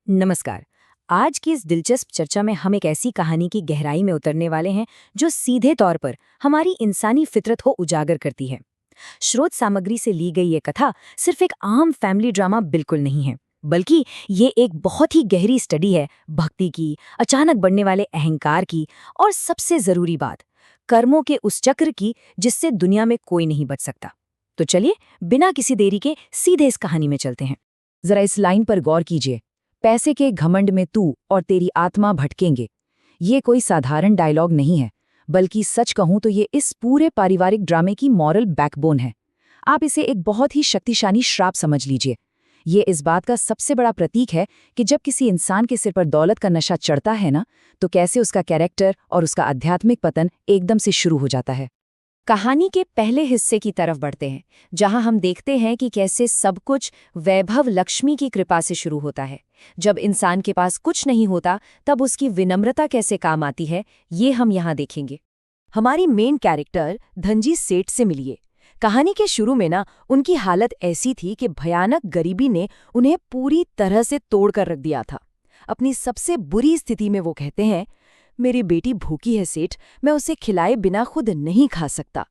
नमस्कार। आज की इस दिलचस्प चर्चा में हम एक ऐसी कहानी की गहराई में उतरने वाले हैं जो सीधे तौर पर हमारी इंसानी फितरत को उजागर करती है। स्रोत सामग्री से ली गई ये कथा सिर्फ एक आम फैमिली ड्रामा बिल्कुल नहीं है, बल्कि ये एक बहुत ही गहरी स्टडी है भक्ति की, अचानक बढ़ने वाले अहंकार की और सबसे जरूरी बात, कर्मों के उस चक्र की जिससे दुनिया में कोई नहीं बच सकता। तो चलिए बिना किसी देरी के सीधे इस कहानी में चलते हैं। जरा इस लाइन पर गौर कीजिए, पैसे के घमंड में तू और तेरी आत्मा भटकेंगे। ये कोई साधारण डायलॉग नहीं है, बल्कि सच कहूं तो ये इस पूरे पारिवारिक ड्रामे की मॉरल बैकबोन है। आप इसे एक बहुत ही शक्तिशाली श्राप समझ लीजिए। ये इस बात का सबसे बड़ा प्रतीक है कि जब किसी इंसान के सिर पर दौलत का नशा चढ़ता है ना, तो कैसे उसका कैरेक्टर और उसका आध्यात्मिक पतन एकदम से शुरू हो जाता है। कहानी के पहले हिस्से की तरफ बढ़ते हैं, जहां हम देखते हैं कि कैसे सब कुछ वैभव लक्ष्मी की कृपा से शुरू होता है। जब इंसान के पास कुछ नहीं होता, तब उसकी विनम्रता कैसे काम आती है, ये हम यहां देखेंगे। हमारी मेन कैरेक्टर धनजी सेठ से मिलिए। कहानी के शुरू में ना उनकी हालत ऐसी थी कि भयानक गरीबी ने उन्हें पूरी तरह से तोड़कर रख दिया था। अपनी सबसे बुरी स्थिति में वो कहते हैं, मेरी बेटी भूखी है सेठ, मैं उसे खिलाए बिना खुद नहीं खा सकता।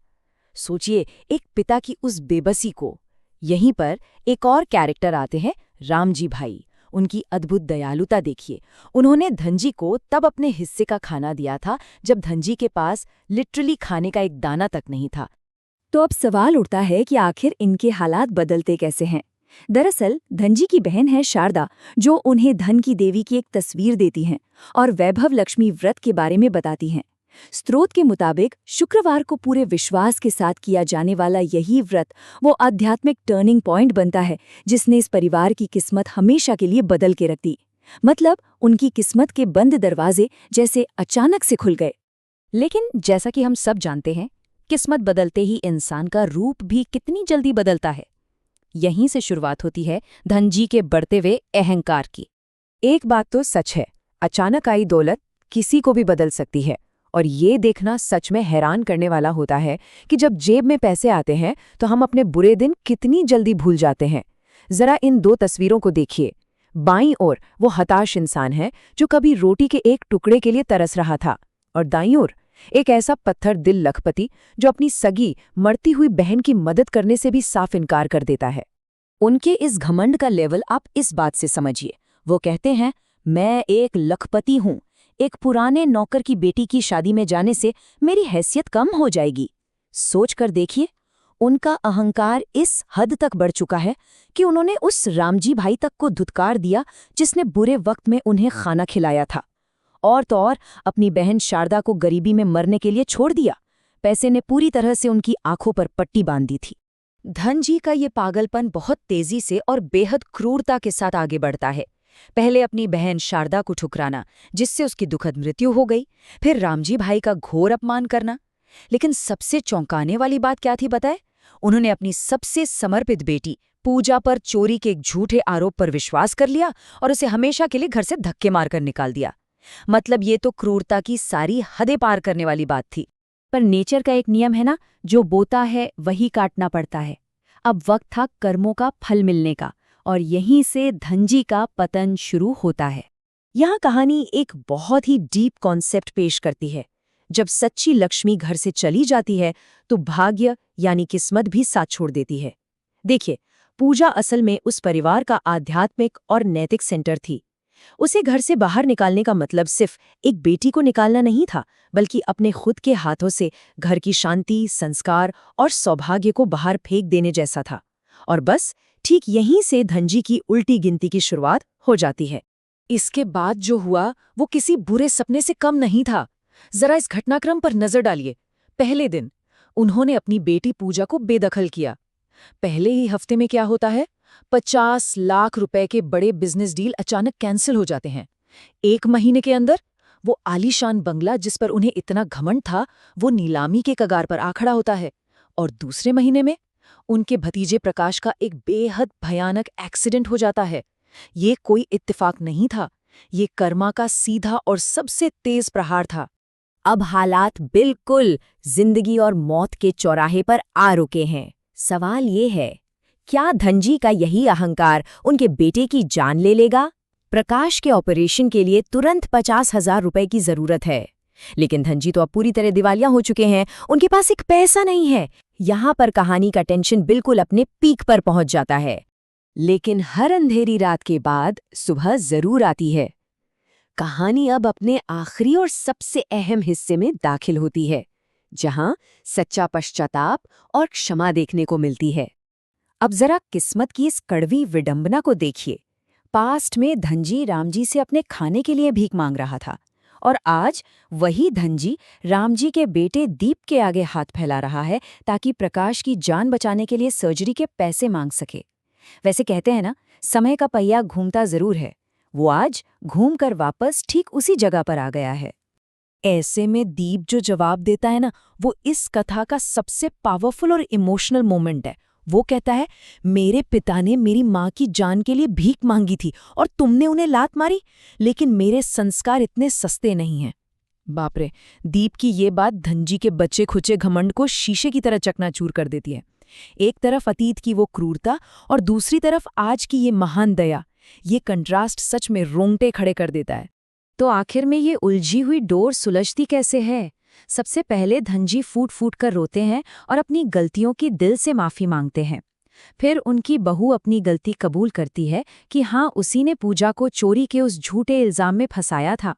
सोचिए एक पिता की उस बेबसी को। यहीं पर एक और कैरेक्टर आते हैं, रामजी भाई। उनकी अद्भुत दयालुता देखिए। उन्होंने धनजी को तब अपने हिस्से का खाना दिया था जब धनजी के पास लिटरली खाने का एक दाना तक नहीं था। तो अब सवाल उठता है कि आखिर इनके हालात बदलते कैसे हैं। दरअसल धनजी की बहन है शारदा, जो उन्हें धन की देवी की एक तस्वीर देती हैं और वैभव लक्ष्मी व्रत के बारे में बताती हैं। स्रोत के मुताबिक शुक्रवार को पूरे विश्वास के साथ किया जाने वाला यही व्रत वो आध्यात्मिक टर्निंग पॉइंट बनता है जिसने इस परिवार की किस्मत हमेशा के लिए बदल के रख दी। मतलब उनकी किस्मत के बंद दरवाजे जैसे अचानक से खुल गए। लेकिन जैसा कि हम सब जानते हैं, किस्मत बदलते ही इंसान का रूप भी कितनी जल्दी बदलता है। यहीं से शुरुआत होती है धनजी के बढ़ते हुए अहंकार की। एक बात तो सच है, अचानक आई दौलत किसी को भी बदल सकती है। और ये देखना सच में हैरान करने वाला होता है कि जब जेब में पैसे आते हैं तो हम अपने बुरे दिन कितनी जल्दी भूल जाते हैं। जरा इन दो तस्वीरों को देखिए। बाईं ओर वो हताश इंसान है जो कभी रोटी के एक टुकड़े के लिए तरस रहा था, और दाईं ओर एक ऐसा पत्थर दिल लखपति जो अपनी सगी मरती हुई बहन की मदद करने से भी साफ इनकार कर देता है। उनके इस घमंड का लेवल आप इस बात से समझिए। वो कहते हैं, मैं एक लखपति हूं, एक पुराने नौकर की बेटी की शादी में जाने से मेरी हैसियत कम हो जाएगी। सोच कर देखिए, उनका अहंकार इस हद तक बढ़ चुका है कि उन्होंने उस रामजी भाई तक को धुतकार दिया जिसने बुरे वक्त में उन्हें खाना खिलाया था। और तो और अपनी बहन शारदा को गरीबी में मरने के लिए छोड़ दिया। पैसे ने पूरी तरह से उनकी आंखों पर पट्टी बांध दी थी। धनजी का ये पागलपन बहुत तेजी से और बेहद क्रूरता के साथ आगे बढ़ता है। पहले अपनी बहन शारदा को ठुकराना, जिससे उसकी दुखद मृत्यु हो गई, फिर रामजी भाई का घोर अपमान करना। लेकिन सबसे चौंकाने वाली बात क्या थी पता है? उन्होंने अपनी सबसे समर्पित बेटी पूजा पर चोरी के एक झूठे आरोप पर विश्वास कर लिया और उसे हमेशा के लिए घर से धक्के मारकर निकाल दिया। मतलब ये तो क्रूरता की सारी हदें पार करने वाली बात थी। पर नेचर का एक नियम है ना, जो बोता है वही काटना पड़ता है। अब वक्त था कर्मों का फल मिलने का, और यहीं से धनजी का पतन शुरू होता है। यहाँ कहानी एक बहुत ही डीप कॉन्सेप्ट पेश करती है। जब सच्ची लक्ष्मी घर से चली जाती है तो भाग्य यानी किस्मत भी साथ छोड़ देती है। देखिए, पूजा असल में उस परिवार का आध्यात्मिक और नैतिक सेंटर थी। उसे घर से बाहर निकालने का मतलब सिर्फ एक बेटी को निकालना नहीं था, बल्कि अपने खुद के हाथों से घर की शांति, संस्कार और सौभाग्य को बाहर फेंक देने जैसा था। और बस ठीक यहीं से धनजी की उल्टी गिनती की शुरुआत हो जाती है। इसके बाद जो हुआ वो किसी बुरे सपने से कम नहीं था। जरा इस घटनाक्रम पर नजर डालिए। पहले दिन उन्होंने अपनी बेटी पूजा को बेदखल किया। पहले ही हफ्ते में क्या होता है, 50 लाख रुपए के बड़े बिजनेस डील अचानक कैंसिल हो जाते हैं। एक महीने के अंदर वो आलीशान बंगला जिस पर उन्हें इतना घमंड था, वो नीलामी के कगार पर आ खड़ा होता है। और दूसरे महीने में उनके भतीजे प्रकाश का एक बेहद भयानक एक्सीडेंट हो जाता है। ये कोई इत्तेफाक नहीं था, ये कर्मा का सीधा और सबसे तेज प्रहार था। अब हालात बिल्कुल जिंदगी और मौत के चौराहे पर आ रुके हैं। सवाल ये है, क्या धनजी का यही अहंकार उनके बेटे की जान ले लेगा? प्रकाश के ऑपरेशन के लिए तुरंत 50,000 रुपए की जरूरत है। लेकिन धनजी तो अब पूरी तरह दिवालिया हो चुके हैं, उनके पास एक पैसा नहीं है। यहाँ पर कहानी का टेंशन बिल्कुल अपने पीक पर पहुंच जाता है। लेकिन हर अंधेरी रात के बाद सुबह जरूर आती है। कहानी अब अपने आखिरी और सबसे अहम हिस्से में दाखिल होती है, जहां सच्चा पश्चाताप और क्षमा देखने को मिलती है। अब जरा किस्मत की इस कड़वी विडंबना को देखिए। पास्ट में धनजी रामजी से अपने खाने के लिए भीख मांग रहा था, और आज वही धनजी रामजी के बेटे दीप के आगे हाथ फैला रहा है ताकि प्रकाश की जान बचाने के लिए सर्जरी के पैसे मांग सके। वैसे कहते हैं ना, समय का पहिया घूमता जरूर है। वो आज घूमकर वापस ठीक उसी जगह पर आ गया है। ऐसे में दीप जो जवाब देता है ना, वो इस कथा का सबसे पावरफुल और इमोशनल मोमेंट है। वो कहता है, मेरे पिता ने मेरी माँ की जान के लिए भीख मांगी थी और तुमने उन्हें लात मारी, लेकिन मेरे संस्कार इतने सस्ते नहीं हैं। बाप रे, दीप की ये बात धनजी के बच्चे खुचे घमंड को शीशे की तरह चकनाचूर कर देती है। एक तरफ अतीत की वो क्रूरता और दूसरी तरफ आज की ये महान दया। ये कंट्रास्ट सच में रोंगटे खड़े कर देता है। तो आखिर में ये उलझी हुई डोर सुलझती कैसे है? सबसे पहले धनजी फूट फूट कर रोते हैं और अपनी गलतियों की दिल से माफी मांगते हैं। फिर उनकी बहू अपनी गलती कबूल करती है कि हाँ, उसी ने पूजा को चोरी के उस झूठे इल्जाम में फंसाया था।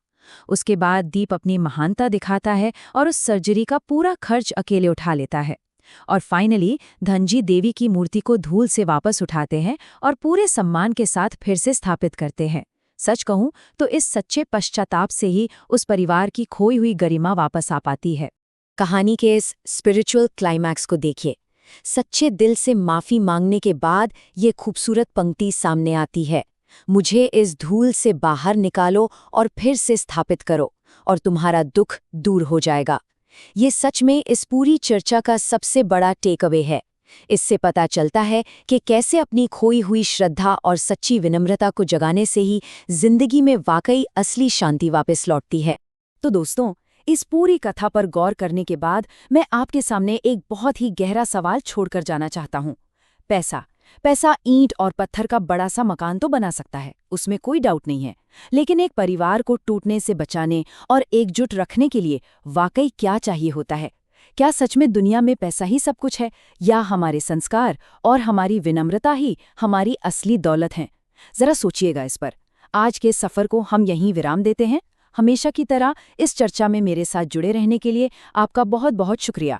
उसके बाद दीप अपनी महानता दिखाता है और उस सर्जरी का पूरा खर्च अकेले उठा लेता है। और फाइनली धनजी देवी की मूर्ति को धूल से वापस उठाते हैं और पूरे सम्मान के साथ फिर से स्थापित करते हैं। सच कहूं तो इस सच्चे पश्चाताप से ही उस परिवार की खोई हुई गरिमा वापस आ पाती है। कहानी के इस स्पिरिचुअल क्लाइमैक्स को देखिए। सच्चे दिल से माफी मांगने के बाद ये खूबसूरत पंक्ति सामने आती है, मुझे इस धूल से बाहर निकालो और फिर से स्थापित करो और तुम्हारा दुख दूर हो जाएगा। ये सच में इस पूरी चर्चा का सबसे बड़ा टेक अवे है। इससे पता चलता है कि कैसे अपनी खोई हुई श्रद्धा और सच्ची विनम्रता को जगाने से ही जिंदगी में वाकई असली शांति वापस लौटती है। तो दोस्तों, इस पूरी कथा पर गौर करने के बाद मैं आपके सामने एक बहुत ही गहरा सवाल छोड़कर जाना चाहता हूँ। पैसा ईंट और पत्थर का बड़ा सा मकान तो बना सकता है, उसमें कोई डाउट नहीं है। लेकिन एक परिवार को टूटने से बचाने और एकजुट रखने के लिए वाकई क्या चाहिए होता है? क्या सच में दुनिया में पैसा ही सब कुछ है, या हमारे संस्कार और हमारी विनम्रता ही हमारी असली दौलत हैं? जरा सोचिएगा इस पर। आज के सफर को हम यहीं विराम देते हैं। हमेशा की तरह इस चर्चा में मेरे साथ जुड़े रहने के लिए आपका बहुत बहुत शुक्रिया।